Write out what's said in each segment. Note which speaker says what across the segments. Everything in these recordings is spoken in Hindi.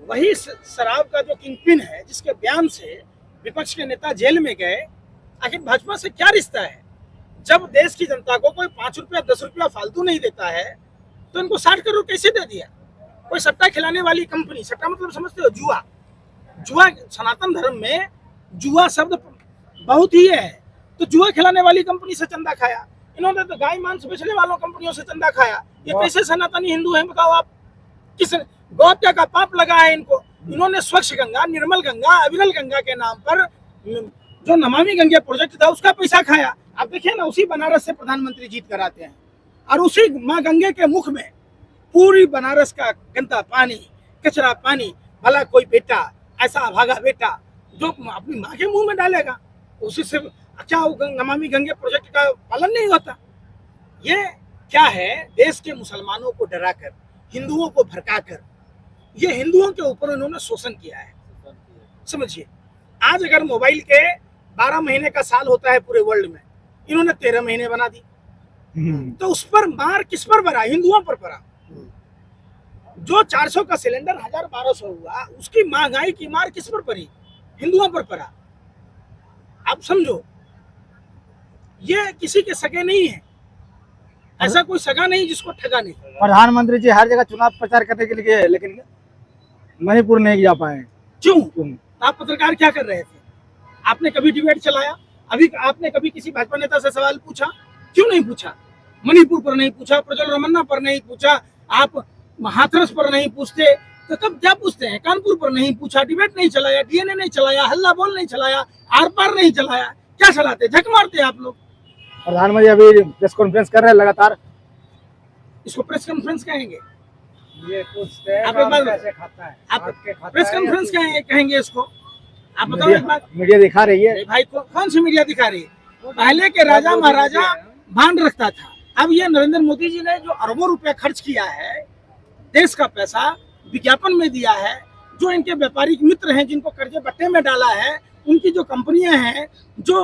Speaker 1: वही शराब का जो किंगपिन है, जिसके बयान से विपक्ष के नेता जेल में गए, आखिर भाजपा से क्या रिश्ता है? जब देश की जनता को कोई 5 रुपया 10 रुपया फालतू नहीं देता है तो इनको 60 करोड़ कैसे दे दिया? कोई सट्टा खिलाने वाली कंपनी, सट्टा मतलब समझते हो जुआ, जुआ सनातन धर्म में जुआ शब्द बहुत ही है, तो जुआ खिलाने वाली कंपनी से चंदा खाया। इन्होंने तो गाय मांस बेचने वालों कंपनियों से चंदा खाया। ये कैसे सनातनी हिंदू हैं बताओ आप? किस गौहत्या का पाप लगा है इनको? इन्होंने स्वच्छ गंगा, निर्मल गंगा, अविरल गंगा के नाम पर जो नमामि गंगे प्रोजेक्ट था उसका पैसा खाया। आप देखिए ना, उसी बनारस से प्रधानमंत्री जीत कर आते हैं और उसी माँ गंगे के मुख में पूरी बनारस का गंदा पानी, कचरा पानी। भला कोई बेटा ऐसा अभागा बेटा जो अपनी माँ के मुंह में डालेगा, उसी से अच्छा नमामि गंगे प्रोजेक्ट का पालन नहीं होता? ये क्या है? देश के मुसलमानों को डराकर, हिंदुओं को भड़काकर, ये हिंदुओं के ऊपर उन्होंने शोषण किया है। समझिए, आज अगर मोबाइल के 12 महीने का साल होता है पूरे वर्ल्ड में, इन्होंने 13 महीने बना दी, तो उस पर मार किस पर पड़ा? हिंदुओं पर पड़ा। जो 400 का सिलेंडर 1000-1200 हुआ, उसकी महंगाई की मार किस पर पड़ी? हिंदुओं पर पड़ा। आप समझो, ये किसी के सगे नहीं है, ऐसा कोई सगा नहीं जिसको ठगा नहीं।
Speaker 2: प्रधानमंत्री जी हर जगह चुनाव प्रचार करने के लिए गए, लेकिन मणिपुर नहीं जा पाए।
Speaker 1: क्यों? आप पत्रकार क्या कर रहे थे? आपने कभी डिबेट चलाया? अभी आपने कभी किसी भाजपा नेता से सवाल पूछा? क्यों नहीं पूछा? मणिपुर पर नहीं पूछा, प्रज्वल रमन्ना पर नहीं पूछा, आप हाथरस पर नहीं पूछते तो कब क्या पूछते हैं? कानपुर पर नहीं पूछा, डिबेट नहीं चलाया, डीएनए नहीं चलाया, हल्ला बोल नहीं चलाया, आर पार नहीं चलाया, क्या चलाते? झक मारते आप लोग।
Speaker 2: प्रधानमंत्री अभी प्रेस कॉन्फ्रेंस कर रहे हैं लगातार।
Speaker 1: इसको प्रेस कॉन्फ्रेंस कहेंगे?
Speaker 2: ये पूछते हैं
Speaker 1: आप एक बार
Speaker 2: कैसे खाता है,
Speaker 1: आप प्रेस कॉन्फ्रेंस कहेंगे इसको? आप बताओ एक बात।
Speaker 2: मीडिया दिखा रही है
Speaker 1: भाई, कौन सी मीडिया दिखा रही है? पहले के राजा महाराजा भान रखता था, अब ये नरेंद्र मोदी जी ने जो अरबों रुपया खर्च किया है, देश का पैसा विज्ञापन में दिया है, जो इनके व्यापारिक मित्र हैं जिनको कर्जे बट्टे में डाला है, उनकी जो कंपनियां हैं जो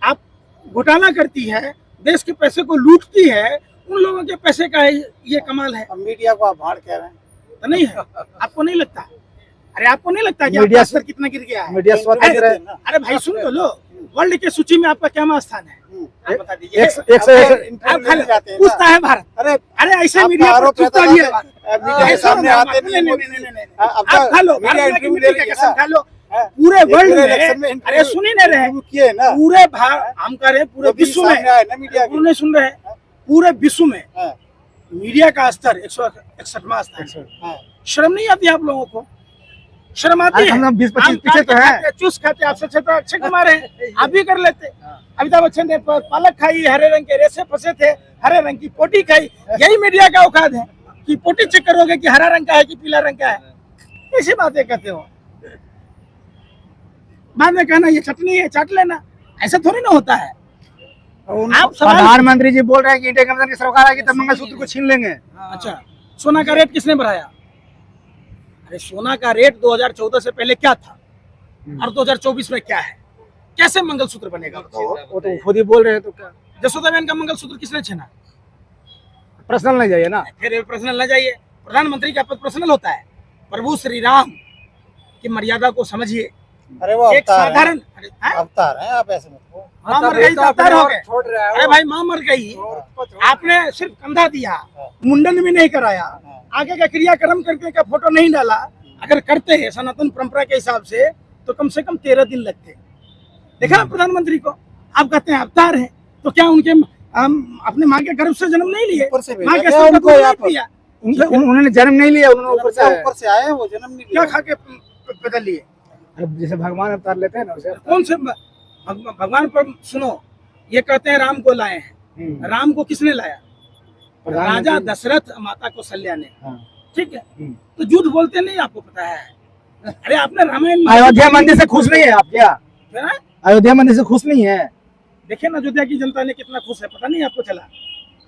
Speaker 1: आप घोटाला करती है, देश के पैसे को लूटती है, उन लोगों के पैसे का ये कमाल है।
Speaker 2: मीडिया को आप भाड़ कह रहे हैं
Speaker 1: तो नहीं है? आपको नहीं लगता? अरे आपको नहीं लगता कि
Speaker 2: मीडिया
Speaker 1: आपका स्तर कितना गिर गया है?
Speaker 2: मीडिया स्वतंत्र है।
Speaker 1: अरे भाई सुन तो लो, वर्ल्ड के सूची में आपका क्या स्थान है? आप बता दीजिए। पूछता है भारत। अरे ऐसे मीडिया पर चुपता भी है भारत।
Speaker 2: सामने आते
Speaker 1: नहीं, आप खा लो, खा लो पूरे वर्ल्ड में। अरे सुन ही नहीं रहे, पूरे हम कह रहे पूरे विश्व में, नहीं सुन रहे, पूरे विश्व में मीडिया का स्तर 161वां स्थान। शर्म नहीं आती आप लोगों को? शर्म आती है?
Speaker 2: हम 20-25 पीछे तो है।
Speaker 1: चूस खाते, आपसे अच्छे तो अक्षय कुमार हैं, आप भी कर लेते। अमिताभ बच्चन ने पालक खाई, हरे रंग के रेशे फंसे थे, हरे रंग की पोटी खाई। यही मीडिया का औकात है कि पोटी चेक करोगे कि हरा रंग का है कि पीला रंग का है? ऐसी बातें करते हो, बाद में कहना ये चटनी है, चाट लेना। ऐसा थोड़ी ना होता है। आप
Speaker 2: प्रधानमंत्री जी बोल रहे हैं कि इंडिया गठबंधन की सरकार आएगी तब मंगलसूत्र को छीन लेंगे।
Speaker 1: अच्छा, सोना का रेट किसने बढ़ाया? अरे सोना का रेट 2014 से पहले क्या था और 2024 में क्या है? कैसे मंगलसूत्र बनेगा?
Speaker 2: वो तो खुद ही बोल रहे हैं, तो क्या
Speaker 1: जसोदा बहन का मंगलसूत्र किसने छीना?
Speaker 2: पर्सनल नहीं जाइए ना,
Speaker 1: फिर पर्सनल न जाइए। प्रधानमंत्री का पद पर्सनल होता है? प्रभु श्री राम की मर्यादा को समझिए।
Speaker 2: अरे वो
Speaker 1: एक साधारण
Speaker 2: अवतार है, आप ऐसे मत कहो।
Speaker 1: माँ मर गई तो अवतार हो गए? अरे भाई, माँ मर गई, आपने सिर्फ कंधा दिया, मुंडन भी नहीं कराया, आगे का क्रियाक्रम करके का फोटो नहीं डाला। अगर करते हैं सनातन परंपरा के हिसाब से तो कम से कम 13 दिन लगते। देखा प्रधानमंत्री को? आप कहते हैं अवतार है, तो क्या उनके अपने माँ के गर्भ से जन्म नहीं लिए? माँ के साथ
Speaker 2: उन्होंने जन्म नहीं लिया, उन्होंने ऊपर से आए, वो जन्म नहीं
Speaker 1: क्या खा के बदल लिए?
Speaker 2: जैसे भगवान अवतार लेते हैं ना, उसे
Speaker 1: कौन से भगवान पर? सुनो, ये कहते हैं राम को लाए हैं, राम को किसने लाया? राजा दशरथ, माता कौशल्या ने। ठीक है, तो झूठ बोलते नहीं, आपको पता है। अरे आपने रामायण,
Speaker 2: अयोध्या मंदिर से खुश नहीं है आप क्या? अयोध्या मंदिर से खुश नहीं है?
Speaker 1: देखिए ना, अयोध्या की जनता ने कितना खुश है, पता नहीं आपको चला?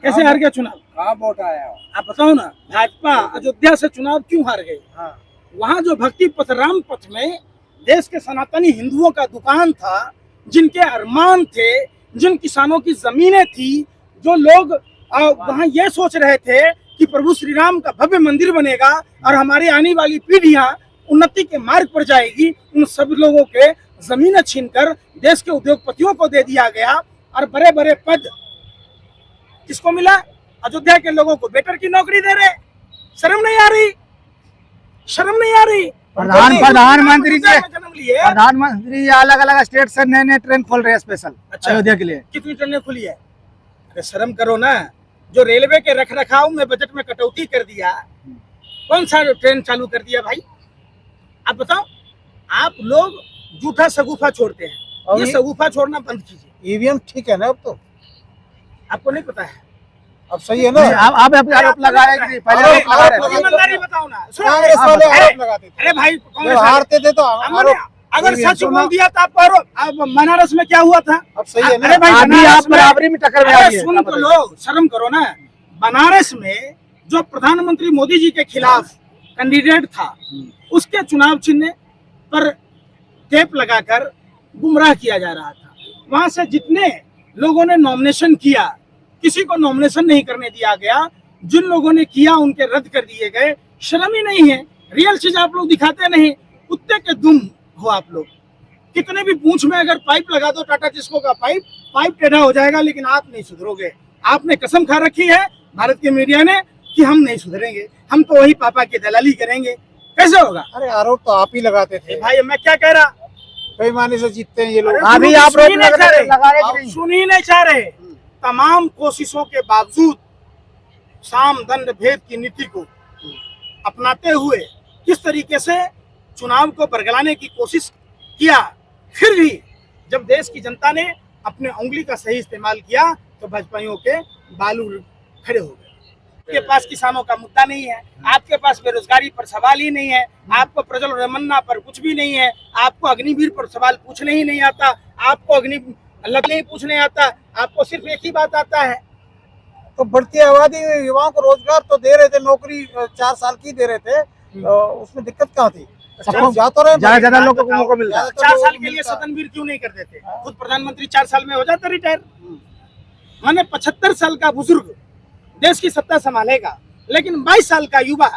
Speaker 1: कैसे हार गया चुनाव?
Speaker 2: कहाँ वोट आया?
Speaker 1: आप बताओ ना, भाजपा अयोध्या से चुनाव क्यों हार गई? वहाँ जो भक्ति पथ, राम पथ में देश के सनातनी हिंदुओं का दुकान था, जिनके अरमान थे, जिन किसानों की जमीनें थी, जो लोग वहाँ ये सोच रहे थे कि प्रभु श्री राम का भव्य मंदिर बनेगा और हमारी आने वाली पीढ़ियां उन्नति के मार्ग पर जाएगी, उन सब लोगों के जमीन छीनकर देश के उद्योगपतियों को दे दिया गया और बड़े बड़े पद किसको मिला? अयोध्या के लोगों को वेटर की नौकरी दे रहे। शर्म नहीं आ रही? शर्म नहीं आ रही?
Speaker 2: प्रधानमंत्री जी
Speaker 1: जन्म लिए,
Speaker 2: प्रधानमंत्री अलग अलग स्टेट से नए नए ट्रेन खोल रहे हैं स्पेशल अयोध्या के लिए।
Speaker 1: कितनी ट्रेनें खुली है? अरे शर्म करो ना। जो रेलवे के रख रखाव में बजट में कटौती कर दिया, कौन सा ट्रेन चालू कर दिया भाई? आप बताओ। आप लोग झूठा सगुफा छोड़ते हैं, ये सगुफा छोड़ना बंद कीजिए।
Speaker 3: ईवीएम ठीक है ना अब तो?
Speaker 1: आपको नहीं पता है?
Speaker 3: अब सही है ना?
Speaker 2: आप आरोप लगा रहे हैं कि पहले आरोप लगा रहे थे।
Speaker 1: ईमानदारी बताओ ना।
Speaker 3: कांग्रेस वाले आरोप लगाते थे।
Speaker 1: अरे भाई
Speaker 3: जब हारते थे तो आरोप।
Speaker 1: अगर सच बोल दिया तो आपको आरोप। अब बनारस में क्या हुआ था?
Speaker 3: अब सही है ना?
Speaker 1: अरे भाई
Speaker 2: अभी
Speaker 1: बनारस
Speaker 2: आप बराबरी में टक्कर में आ
Speaker 1: अरे
Speaker 2: गए।
Speaker 1: सुन तो लो, शर्म करो ना। बनारस में जो प्रधानमंत्री मोदी जी के खिलाफ कैंडिडेट था, उसके चुनाव चिन्ह पर टेप लगाकर गुमराह किया जा रहा था। वहां से जितने लोगों ने नॉमिनेशन किया, किसी को नॉमिनेशन नहीं करने दिया गया। जिन लोगों ने किया उनके रद्द कर दिए गए। शर्म ही नहीं है? रियल चीज आप लोग दिखाते नहीं। कुत्ते के दुम हो आप लोग। कितने भी पूंछ में अगर पाइप लगा दो, टाटा टिस्को का पाइप टेढ़ा हो जाएगा, लेकिन आप नहीं सुधरोगे। आपने कसम खा रखी है भारत के मीडिया ने कि हम नहीं सुधरेंगे, हम तो वही पापा की दलाली करेंगे। कैसे होगा?
Speaker 3: अरे आरोप तो आप ही लगाते थे
Speaker 1: भाई। मैं क्या कह रहा?
Speaker 3: बेईमानी से जीतते हैं ये लोग।
Speaker 2: अभी आप
Speaker 1: सुन ही नहीं
Speaker 2: रोक
Speaker 1: चाह रहे।
Speaker 2: लगा रहे कि नहीं?
Speaker 1: सुन ही नहीं चाह रहे। तमाम कोशिशों के बावजूद साम दंड भेद की नीति को अपनाते हुए किस तरीके से चुनाव को बरगलाने की कोशिश किया, फिर भी जब देश की जनता ने अपने उंगली का सही इस्तेमाल किया तो भाजपाइयों के बालू खड़े हो गए। आपके पास किसानों का मुद्दा नहीं है, आपके पास बेरोजगारी पर सवाल ही नहीं है, आपको प्रज्वल रमन्ना पर कुछ भी नहीं है, आपको अग्निवीर पर सवाल पूछने ही नहीं आता, आपको अग्नि नहीं पूछने आता, आपको सिर्फ एक ही बात आता है।
Speaker 3: तो बढ़ती आबादी युवाओं को रोजगार तो दे रहे थे, नौकरी 4 साल की दे रहे थे, उसमें दिक्कत क्या थी? जा तो रहे,
Speaker 2: ज्यादा लोगों को मौका मिल रहा है।
Speaker 1: 4 साल के लिए सदनवीर क्यों नहीं कर देते? खुद प्रधानमंत्री 4 साल में हो जाता रिटायर। माने 75 साल का बुजुर्ग देश की सत्ता संभालेगा, लेकिन 22 साल का युवा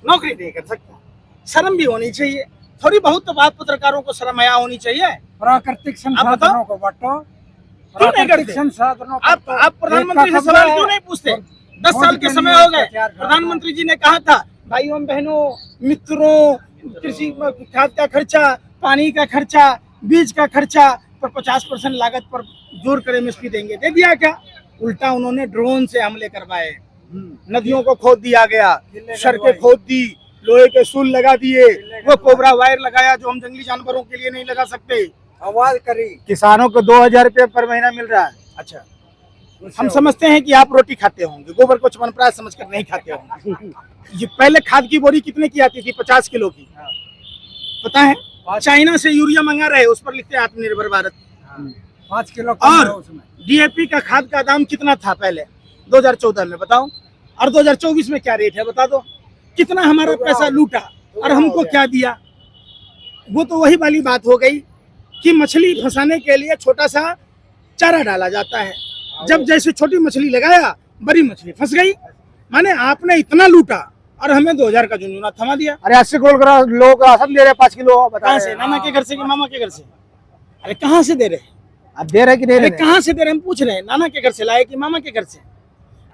Speaker 1: नौकरी नहीं कर सकता। शर्म भी होनी चाहिए थोड़ी बहुत। तो आप पत्रकारों को शर्म आया होनी चाहिए।
Speaker 3: प्राकृतिक संसाधनों को बांटो,
Speaker 1: क्यों नहीं करते?
Speaker 3: संसाधनों
Speaker 1: आप प्रधानमंत्री से सवाल क्यों नहीं पूछते? 10 साल के समय हो गए। प्रधानमंत्री जी ने कहा था, भाइयों बहनों मित्रों, कृषि खाद का खर्चा, पानी का खर्चा, बीज का खर्चा पर 50% लागत पर जोर कर MSP देंगे। दे दिया क्या? उल्टा उन्होंने ड्रोन से हमले करवाए, नदियों को खोद दिया गया, सड़कें खोद दी, लोहे के सूल लगा दिए, वो कोबरा वायर लगाया जो हम जंगली जानवरों के लिए नहीं लगा सकते।
Speaker 3: आवाज करी।
Speaker 2: किसानों को 2000 रुपये पर महीना मिल रहा है।
Speaker 1: अच्छा, हम समझते हैं कि आप रोटी खाते होंगे, गोबर को चमनप्राश समझकर नहीं खाते होंगे। ये पहले खाद की बोरी कितने की आती थी? 50 किलो की। पता है? चाइना से यूरिया मंगा रहे, उस पर लिखते हैं आत्मनिर्भर भारत।
Speaker 3: 5 किलो
Speaker 1: और DAP का खाद का दाम कितना था पहले 2014 में? बताओ। और 2024 में क्या रेट है बता दो। कितना हमारा पैसा लूटा और हमको क्या दिया? वो तो वही वाली बात हो गई कि मछली फंसाने के लिए छोटा सा चारा डाला जाता है, जब जैसे छोटी मछली लगाया बड़ी मछली फंस गई। माने आपने इतना लूटा और हमें 2000 का जुनूना थमा दिया।
Speaker 2: अरे 80 करोड़ लोग राशन दे रहे 5 किलो।
Speaker 1: कहाँ से? नाना के घर से कि मामा के घर से? अरे कहाँ से दे रहे हैं?
Speaker 2: आप दे रहे कि नहीं?
Speaker 1: अरे कहाँ से दे रहे? हम पूछ रहे हैं, नाना के घर से लाए कि मामा के घर से?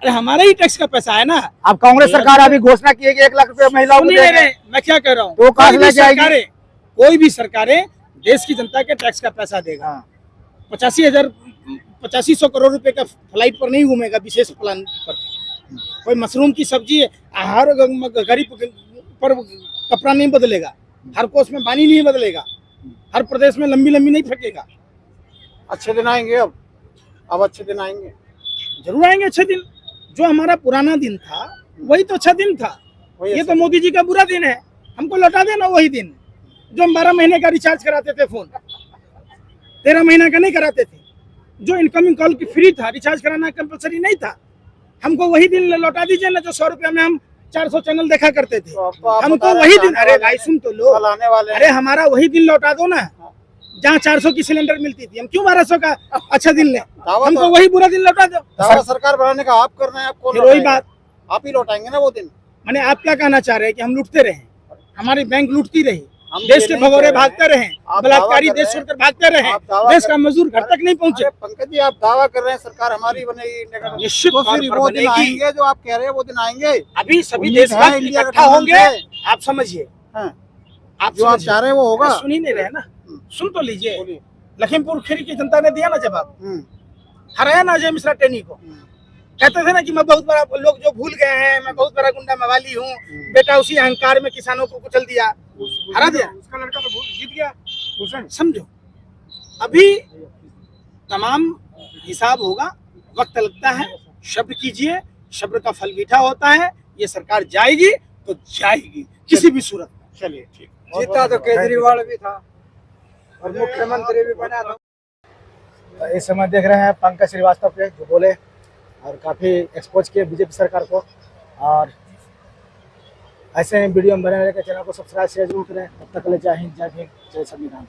Speaker 1: अरे हमारा ही टैक्स का पैसा है ना।
Speaker 2: अब कांग्रेस सरकार अभी घोषणा की है कि 1 लाख रुपए महिलाओं को देंगे।
Speaker 1: मैं क्या कह रहा हूँ,
Speaker 2: तो कहाँ से लेके आएगी?
Speaker 1: कोई भी सरकारें देश की जनता के टैक्स का पैसा देगा। 8500 करोड़ रुपए का फ्लाइट पर नहीं घूमेगा विशेष प्लान पर। कोई मशरूम की सब्जी हर गरीब पर कपड़ा नहीं बदलेगा, हर कोस में पानी नहीं बदलेगा, हर प्रदेश में लंबी लंबी नहीं फेंकेगा।
Speaker 3: अच्छे दिन आएंगे। अब अच्छे दिन आएंगे,
Speaker 1: जरूर आएंगे अच्छे दिन। जो हमारा पुराना दिन था वही तो अच्छा दिन था। ये तो मोदी जी का बुरा दिन है, हमको लौटा देना वही दिन जो हम 12 महीने का रिचार्ज कराते थे, फोन 13 महीना का नहीं कराते थे, जो इनकमिंग कॉल की फ्री था, रिचार्ज कराना कंपलसरी नहीं था। हमको वही दिन लौटा दीजिए ना जो 100 रुपया में हम 400 चैनल देखा करते थे। हमको वही दिन, अरे भाई सुन तो लो,
Speaker 3: आने वाले
Speaker 1: अरे हमारा वही दिन लौटा दो ना जहाँ 400 की सिलेंडर मिलती थी। हम क्यों 1200 का अच्छा दिन लें? हमको वही बुरा दिन लौटा दो।
Speaker 3: दावा सरकार बनाने का आप करना है, आपको
Speaker 1: फिर वही बात,
Speaker 3: आप ही लौटाएंगे ना वो दिन।
Speaker 1: माने आप क्या कहना चाह रहे हैं कि हम लूटते रहे? हमारी बैंक लूटती रही,
Speaker 3: हम
Speaker 1: देश
Speaker 3: ये
Speaker 1: के
Speaker 3: नहीं कह
Speaker 1: भगोड़े
Speaker 3: रहे
Speaker 1: भागते रहे,
Speaker 3: आप
Speaker 1: बलात्कारी
Speaker 3: दावा कर
Speaker 1: देश
Speaker 3: रहे हैं।
Speaker 1: छोड़कर भागते रहे,
Speaker 3: आप दावा
Speaker 1: देश
Speaker 3: कर-
Speaker 1: का मजदूर घर तक नहीं पहुंचे।
Speaker 3: अरे पंकज जी, आप दावा कर रहे हैं सरकार हमारी बनेगी इंडिया का,
Speaker 1: निश्चित
Speaker 3: तो
Speaker 1: तौर
Speaker 3: फिर
Speaker 1: पर
Speaker 3: वो दिन
Speaker 1: बनेगी।
Speaker 3: आएंगे जो आप कह रहे हैं, वो दिन आएंगे।
Speaker 1: अभी सभी
Speaker 3: उम्मीद है
Speaker 1: देशभक्त
Speaker 3: इंडिया
Speaker 1: इकट्ठा
Speaker 3: गठबंधन
Speaker 1: होंगे,
Speaker 3: से।
Speaker 1: आप समझिए,
Speaker 3: हाँ,
Speaker 1: आप
Speaker 3: जो आप
Speaker 1: समझिए।
Speaker 3: चाह रहे हैं वो होगा।
Speaker 1: सुन ही नहीं रहे ना, सुन तो लीजिए।
Speaker 3: बोलिए।
Speaker 1: लखीमपुर खीरी की जनता ने दिया ना जवाब,
Speaker 3: हम्म,
Speaker 1: हराया ना अजय मिश्रा टेनी को। कहते थे ना कि मैं बहुत बड़ा, लोग जो भूल गए हैं, मैं बहुत बड़ा गुंडा मवाली हूँ, बेटा उसी अहंकार में किसानों को कुचल दिया, हरा दिया।
Speaker 3: उसका लड़का तो जीत गया भूषण।
Speaker 1: समझो, अभी तमाम हिसाब होगा, वक्त लगता है, सब्र कीजिए, सब्र का फल मीठा होता है। ये सरकार जाएगी तो जाएगी किसी भी सूरत में।
Speaker 3: चलिए ठीक।
Speaker 2: जीता तो केजरीवाल भी था और मुख्यमंत्री भी बना था। इस समय देख रहे हैं पंकज श्रीवास्तव के जो बोले और काफ़ी एक्सपोज किए बीजेपी सरकार को। और ऐसे ही वीडियो में बने रहने के चैनल को सब्सक्राइब शेयर जरूर करें। तब तक के लिए जय हिंद, जय भीम, जय संविधान।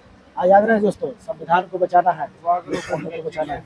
Speaker 2: याद रहे दोस्तों, संविधान को बचाना है, लोकतंत्र को बचाना है।